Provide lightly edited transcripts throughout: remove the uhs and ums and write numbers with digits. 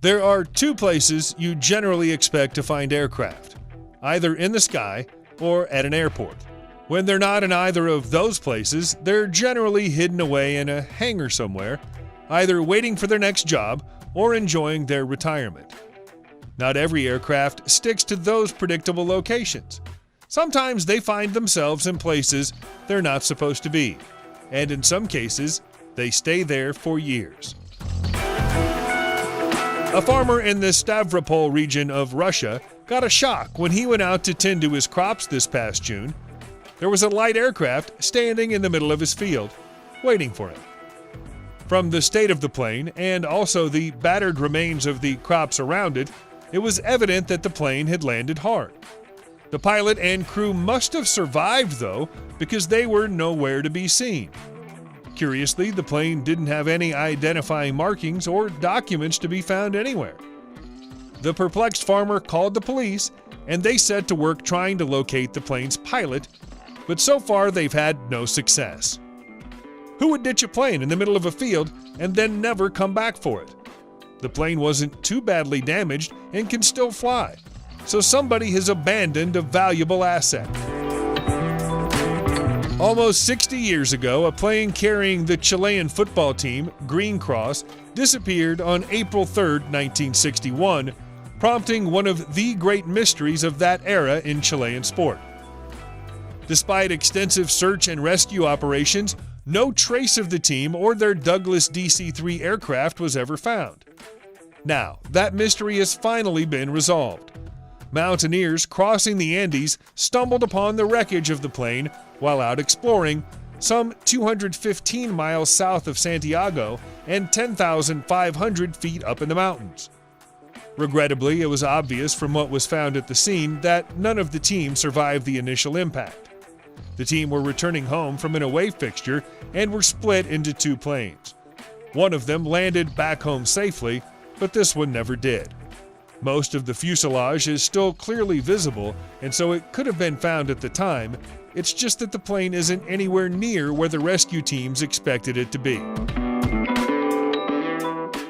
There are two places you generally expect to find aircraft, either in the sky or at an airport. When they're not in either of those places, they're generally hidden away in a hangar somewhere, either waiting for their next job or enjoying their retirement. Not every aircraft sticks to those predictable locations. Sometimes they find themselves in places they're not supposed to be, and in some cases, they stay there for years. A farmer in the Stavropol region of Russia got a shock when he went out to tend to his crops this past June. There was a light aircraft standing in the middle of his field, waiting for him. From the state of the plane and also the battered remains of the crops around it, it was evident that the plane had landed hard. The pilot and crew must have survived, though, because they were nowhere to be seen. Curiously, the plane didn't have any identifying markings or documents to be found anywhere. The perplexed farmer called the police, and they set to work trying to locate the plane's pilot, but so far they've had no success. Who would ditch a plane in the middle of a field and then never come back for it? The plane wasn't too badly damaged and can still fly, so somebody has abandoned a valuable asset. Almost 60 years ago, a plane carrying the Chilean football team, Green Cross, disappeared on April 3, 1961, prompting one of the great mysteries of that era in Chilean sport. Despite extensive search and rescue operations, no trace of the team or their Douglas DC-3 aircraft was ever found. Now, that mystery has finally been resolved. Mountaineers crossing the Andes stumbled upon the wreckage of the plane while out exploring, some 215 miles south of Santiago and 10,500 feet up in the mountains. Regrettably, it was obvious from what was found at the scene that none of the team survived the initial impact. The team were returning home from an away fixture and were split into two planes. One of them landed back home safely, but this one never did. Most of the fuselage is still clearly visible, and so it could have been found at the time. It's just that the plane isn't anywhere near where the rescue teams expected it to be.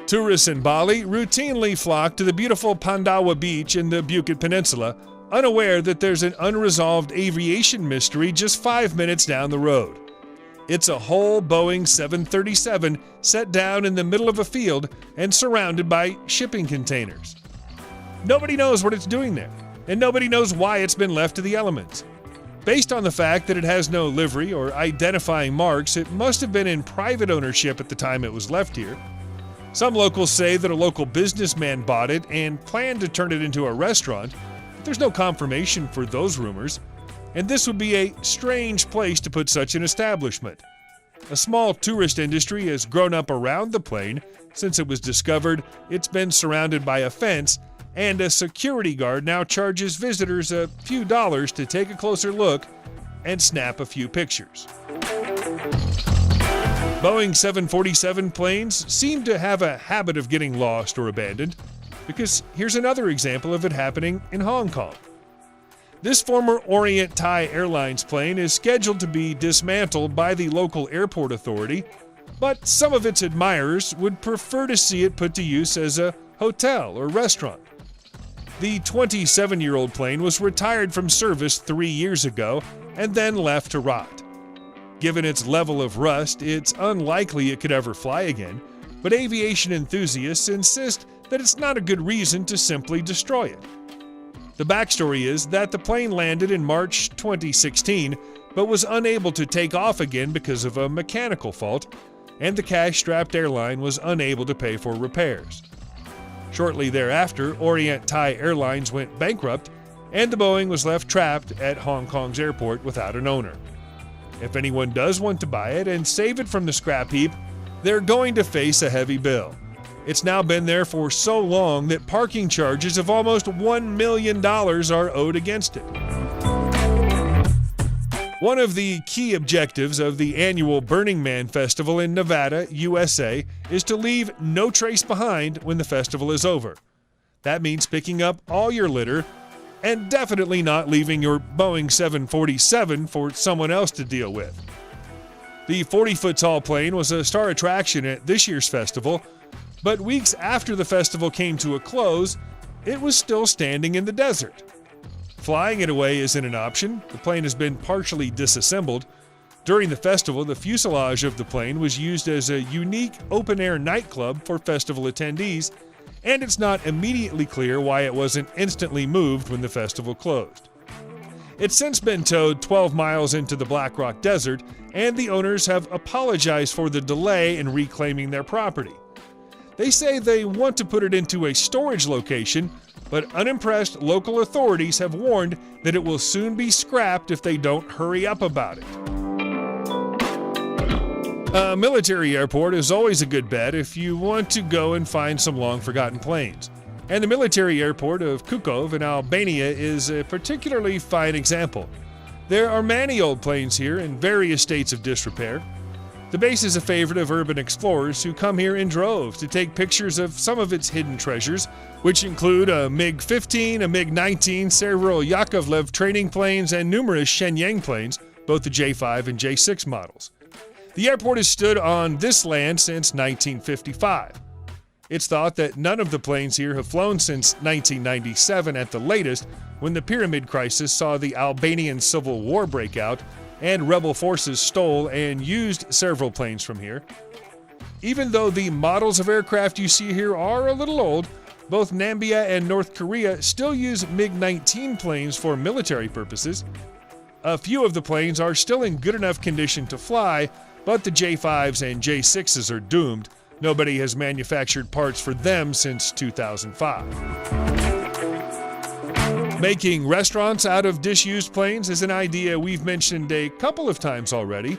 Tourists in Bali routinely flock to the beautiful Pandawa Beach in the Bukit Peninsula, unaware that there's an unresolved aviation mystery just 5 minutes down the road. It's a whole Boeing 737 set down in the middle of a field and surrounded by shipping containers. Nobody knows what it's doing there, and nobody knows why it's been left to the elements. Based on the fact that it has no livery or identifying marks, it must have been in private ownership at the time it was left here. Some locals say that a local businessman bought it and planned to turn it into a restaurant, but there's no confirmation for those rumors, and this would be a strange place to put such an establishment. A small tourist industry has grown up around the plane. Since it was discovered, it's been surrounded by a fence, and a security guard now charges visitors a few dollars to take a closer look and snap a few pictures. Boeing 747 planes seem to have a habit of getting lost or abandoned, because here's another example of it happening in Hong Kong. This former Orient Thai Airlines plane is scheduled to be dismantled by the local airport authority, but some of its admirers would prefer to see it put to use as a hotel or restaurant. The 27-year-old plane was retired from service 3 years ago and then left to rot. Given its level of rust, it's unlikely it could ever fly again, but aviation enthusiasts insist that it's not a good reason to simply destroy it. The backstory is that the plane landed in March 2016, but was unable to take off again because of a mechanical fault, and the cash-strapped airline was unable to pay for repairs. Shortly thereafter, Orient Thai Airlines went bankrupt, and the Boeing was left trapped at Hong Kong's airport without an owner. If anyone does want to buy it and save it from the scrap heap, they're going to face a heavy bill. It's now been there for so long that parking charges of almost $1 million are owed against it. One of the key objectives of the annual Burning Man Festival in Nevada, USA, is to leave no trace behind when the festival is over. That means picking up all your litter and definitely not leaving your Boeing 747 for someone else to deal with. The 40-foot tall plane was a star attraction at this year's festival, But weeks after the festival came to a close, it was still standing in the desert. Flying it away isn't an option. The plane has been partially disassembled. During the festival, the fuselage of the plane was used as a unique open-air nightclub for festival attendees, and it's not immediately clear why it wasn't instantly moved when the festival closed. It's since been towed 12 miles into the Black Rock Desert, and the owners have apologized for the delay in reclaiming their property. They say they want to put it into a storage location, but unimpressed local authorities have warned that it will soon be scrapped if they don't hurry up about it. A military airport is always a good bet if you want to go and find some long-forgotten planes. And the military airport of Kukov in Albania is a particularly fine example. There are many old planes here in various states of disrepair. The base is a favorite of urban explorers who come here in droves to take pictures of some of its hidden treasures, which include a MiG-15, a MiG-19, several Yakovlev training planes, and numerous Shenyang planes, both the J-5 and J-6 models. The airport has stood on this land since 1955. It's thought that none of the planes here have flown since 1997 at the latest, when the Pyramid Crisis saw the Albanian Civil War break out and rebel forces stole and used several planes from here. Even though the models of aircraft you see here are a little old, both Namibia and North Korea still use MiG-19 planes for military purposes. A few of the planes are still in good enough condition to fly, but the J-5s and J-6s are doomed. Nobody has manufactured parts for them since 2005. Making restaurants out of disused planes is an idea we've mentioned a couple of times already,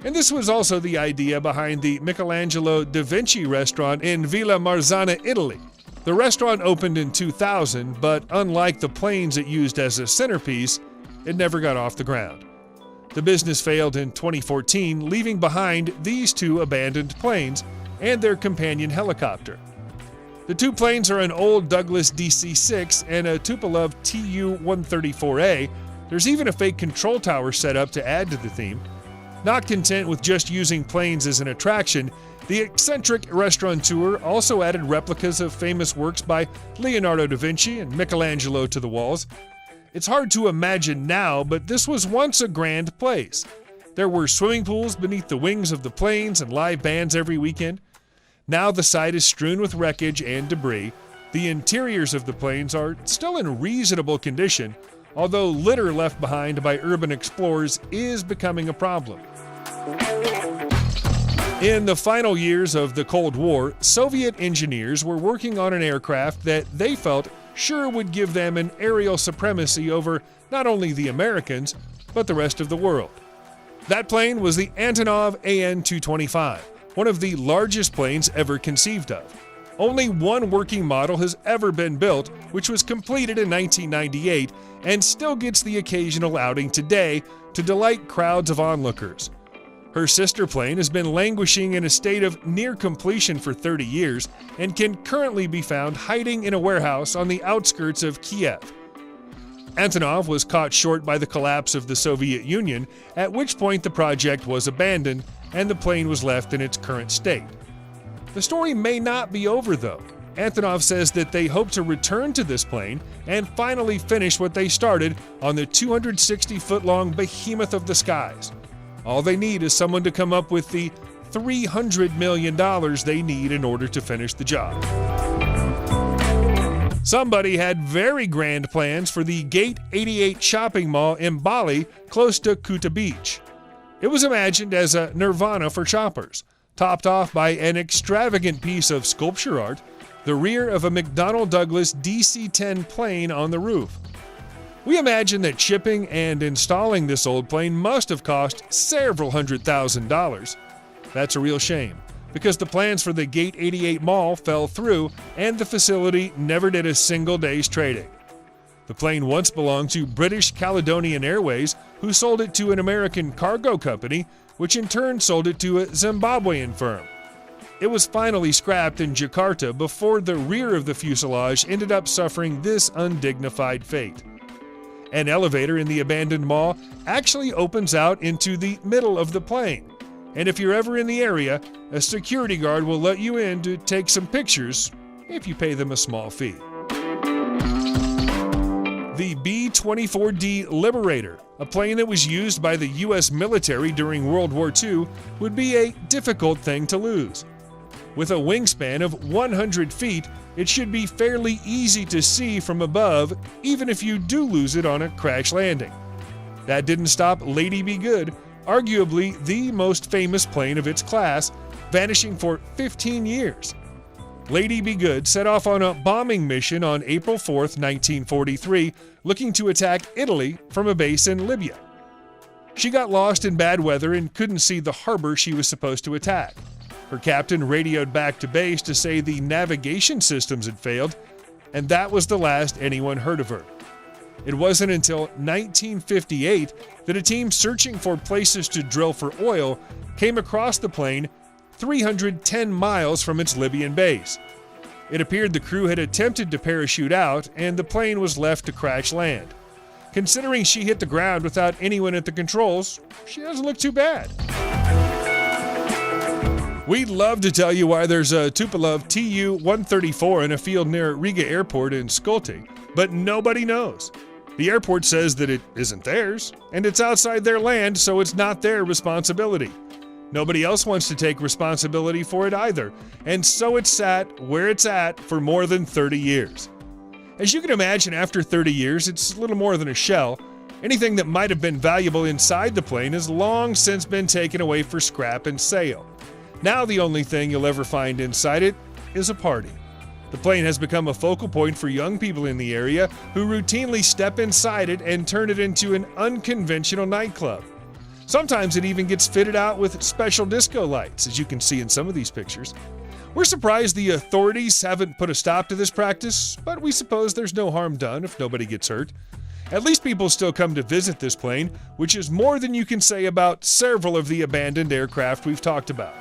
and this was also the idea behind the Michelangelo da Vinci restaurant in Villa Marzana, Italy. The restaurant opened in 2000, but unlike the planes it used as a centerpiece, it never got off the ground. The business failed in 2014, leaving behind these two abandoned planes and their companion helicopter. The two planes are an old Douglas DC-6 and a Tupolev Tu-134A. There's even a fake control tower set up to add to the theme. Not content with just using planes as an attraction, the eccentric restaurateur also added replicas of famous works by Leonardo da Vinci and Michelangelo to the walls. It's hard to imagine now, but this was once a grand place. There were swimming pools beneath the wings of the planes and live bands every weekend. Now the site is strewn with wreckage and debris. The interiors of the planes are still in reasonable condition, although litter left behind by urban explorers is becoming a problem. In the final years of the Cold War, Soviet engineers were working on an aircraft that they felt sure would give them an aerial supremacy over not only the Americans, but the rest of the world. That plane was the Antonov AN-225, one of the largest planes ever conceived of. Only one working model has ever been built, which was completed in 1998 and still gets the occasional outing today to delight crowds of onlookers. Her sister plane has been languishing in a state of near completion for 30 years and can currently be found hiding in a warehouse on the outskirts of Kiev. Antonov was caught short by the collapse of the Soviet Union, at which point the project was abandoned and the plane was left in its current state. The story may not be over though. Antonov says that they hope to return to this plane and finally finish what they started on the 260-foot-long behemoth of the skies. All they need is someone to come up with the $300 million they need in order to finish the job. Somebody had very grand plans for the Gate 88 shopping mall in Bali, close to Kuta Beach. It was imagined as a nirvana for shoppers, topped off by an extravagant piece of sculpture art, the rear of a McDonnell Douglas DC-10 plane on the roof. We imagine that shipping and installing this old plane must have cost several $100,000. That's a real shame, because the plans for the Gate 88 Mall fell through and the facility never did a single day's trading. The plane once belonged to British Caledonian Airways, who sold it to an American cargo company, which in turn sold it to a Zimbabwean firm. It was finally scrapped in Jakarta before the rear of the fuselage ended up suffering this undignified fate. An elevator in the abandoned mall actually opens out into the middle of the plane. And if you're ever in the area, a security guard will let you in to take some pictures if you pay them a small fee. The B-24D Liberator, a plane that was used by the U.S. military during World War II, would be a difficult thing to lose. With a wingspan of 100 feet, it should be fairly easy to see from above, even if you do lose it on a crash landing. That didn't stop Lady Be Good, arguably the most famous plane of its class, vanishing for 15 years. Lady Be Good set off on a bombing mission on April 4, 1943, looking to attack Italy from a base in Libya. She got lost in bad weather and couldn't see the harbor she was supposed to attack. Her captain radioed back to base to say the navigation systems had failed, and that was the last anyone heard of her. It wasn't until 1958 that a team searching for places to drill for oil came across the plane 310 miles from its Libyan base. It appeared the crew had attempted to parachute out, and the plane was left to crash land. Considering she hit the ground without anyone at the controls, she doesn't look too bad. We'd love to tell you why there's a Tupolev Tu-134 in a field near Riga Airport in Skolte, but nobody knows. The airport says that it isn't theirs, and it's outside their land, so it's not their responsibility. Nobody else wants to take responsibility for it either, and so it's sat where it's at for more than 30 years. As you can imagine, after 30 years, it's little more than a shell. Anything that might have been valuable inside the plane has long since been taken away for scrap and sale. Now the only thing you'll ever find inside it is a party. The plane has become a focal point for young people in the area who routinely step inside it and turn it into an unconventional nightclub. Sometimes it even gets fitted out with special disco lights, as you can see in some of these pictures. We're surprised the authorities haven't put a stop to this practice, but we suppose there's no harm done if nobody gets hurt. At least people still come to visit this plane, which is more than you can say about several of the abandoned aircraft we've talked about.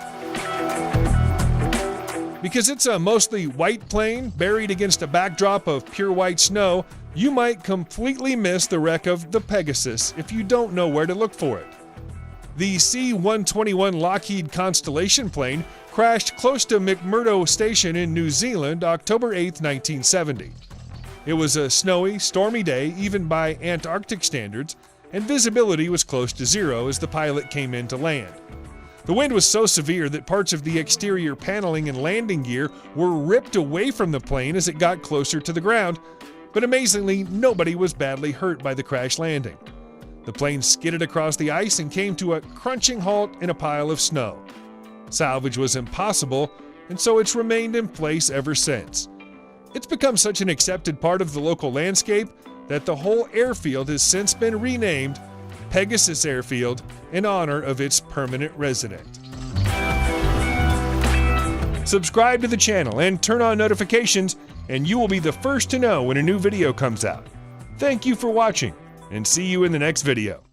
Because it's a mostly white plane buried against a backdrop of pure white snow, you might completely miss the wreck of the Pegasus if you don't know where to look for it. The C-121 Lockheed Constellation plane crashed close to McMurdo Station in New Zealand October 8, 1970. It was a snowy, stormy day, even by Antarctic standards, and visibility was close to zero as the pilot came in to land. The wind was so severe that parts of the exterior paneling and landing gear were ripped away from the plane as it got closer to the ground, but amazingly, nobody was badly hurt by the crash landing. The plane skidded across the ice and came to a crunching halt in a pile of snow. Salvage was impossible, and so it's remained in place ever since. It's become such an accepted part of the local landscape that the whole airfield has since been renamed Pegasus Airfield in honor of its permanent resident. Subscribe to the channel and turn on notifications, and you will be the first to know when a new video comes out. Thank you for watching, and see you in the next video.